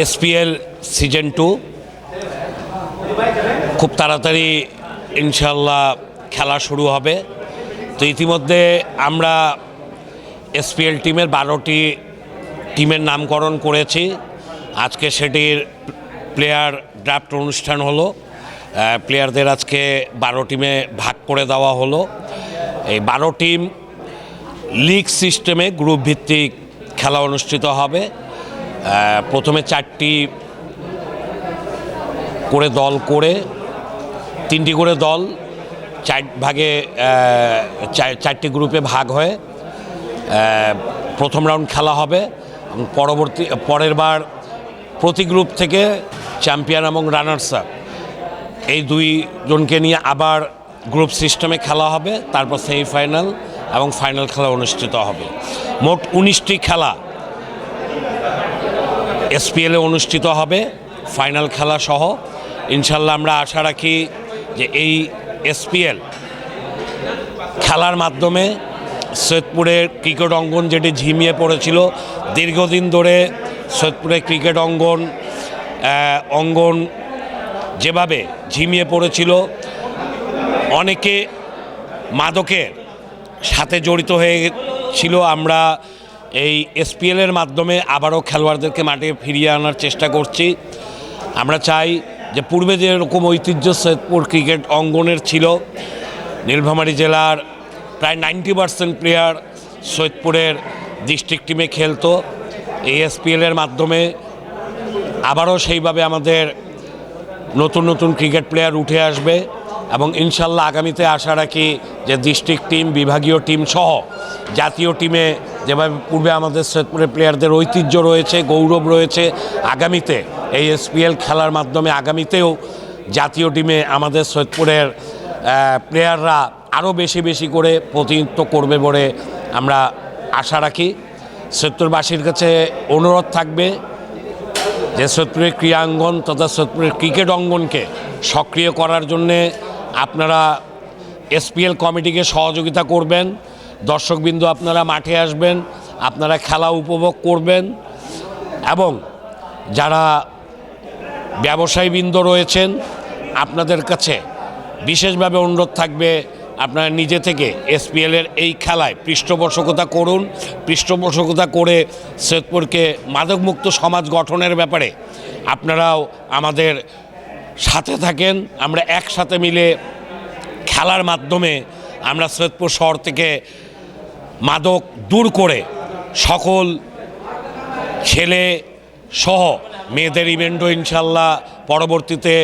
SPL season 2 খুব তাড়াতাড়ি ইনশাল্লাহ খেলা শুরু হবে। তো ইতিমধ্যে আমরা এসপিএল টিমের 12টি টিমের নামকরণ করেছি। আজকে সেটির প্লেয়ার ড্রাফট অনুষ্ঠান হলো। প্লেয়ারদের আজকে 12 টিমে ভাগ করে দেওয়া হলো। এই 12 টিম লিগ সিস্টেমে গ্রুপ ভিত্তিক খেলা অনুষ্ঠিত হবে। প্রথমে 4টি করে দল করে 3টি করে দল 4 ভাগে 4টি গ্রুপে ভাগ হয়ে প্রথম রাউন্ড খেলা হবে। পরের বার প্রতি গ্রুপ থেকে চ্যাম্পিয়ন এবং রানার্স আপ এই 2 জনকে নিয়ে আবার গ্রুপ সিস্টেমে খেলা হবে। তারপর সেমিফাইনাল এবং ফাইনাল খেলা অনুষ্ঠিত হবে। মোট 19টি খেলা এসপিএলে অনুষ্ঠিত হবে, ফাইনাল খেলা সহ। ইনশাল্লাহ আমরা আশা রাখি যে এই এসপিএল খেলার মাধ্যমে সৈয়দপুরের ক্রিকেট অঙ্গন যেটি ঝিমিয়ে পড়েছিল, দীর্ঘদিন ধরে সৈয়দপুরের ক্রিকেট অঙ্গন যেভাবে ঝিমিয়ে পড়েছিল, অনেকে মাদকের সাথে জড়িত হয়েছিল, আমরা এই এসপিএলের মাধ্যমে আবারও খেলোয়াড়দেরকে মাঠে ফিরিয়ে আনার চেষ্টা করছি। আমরা চাই যে পূর্বে যেরকম ঐতিহ্য সৈয়দপুর ক্রিকেট অঙ্গনের ছিল, নীলফামারী জেলার প্রায় 90% প্লেয়ার সৈয়দপুরের ডিস্ট্রিক্ট টিমে খেলতো। এই এসপিএলের মাধ্যমে আবারও সেইভাবে আমাদের নতুন নতুন ক্রিকেট প্লেয়ার উঠে আসবে এবং ইনশাল্লাহ আগামীতে আশা রাখি যে ডিস্ট্রিক্ট টিম, বিভাগীয় টিম সহ জাতীয় টিমে যেভাবে পূর্বে আমাদের সৈয়দপুরের প্লেয়ারদের ঐতিহ্য রয়েছে, গৌরব রয়েছে, আগামীতে এই এসপিএল খেলার মাধ্যমে আগামীতেও জাতীয় টিমে আমাদের সৈয়দপুরের প্লেয়াররা আরও বেশি করে প্রতিনিধিত্ব করবে বলে আমরা আশা রাখি। সৈয়দপুরবাসীর কাছে অনুরোধ থাকবে যে সৈয়দপুরের ক্রীড়াঙ্গন তথা সৈয়দপুরের ক্রিকেট অঙ্গনকে সক্রিয় করার জন্যে আপনারা এসপিএল কমিটিকে সহযোগিতা করবেন। দর্শকবৃন্দ আপনারা মাঠে আসবেন, আপনারা খেলা উপভোগ করবেন এবং যারা ব্যবসায়ীবৃন্দ রয়েছেন আপনাদের কাছে বিশেষভাবে অনুরোধ থাকবে আপনারা নিজে থেকে এসপিএলের এই খেলায় পৃষ্ঠপোষকতা করুন। পৃষ্ঠপোষকতা করে সৈয়দপুরকে মাদকমুক্ত সমাজ গঠনের ব্যাপারে আপনারাও আমাদের সাথে থাকেন। আমরা একসাথে মিলে খেলার মাধ্যমে আমরা সৈয়দপুর শহর থেকে মাদক দূর করে সকল ছেলে সহ মেয়েদের ইভেন্টও ইনশাল্লাহ পরবর্তীতে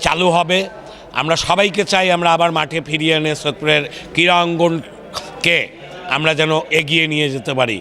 চালু হবে। আমরা সবাইকে চাই আমরা আবার মাঠে ফিরিয়ে এনে সৈয়দপুরের ক্রীড়াঙ্গনকে আমরা যেন এগিয়ে নিয়ে যেতে পারি।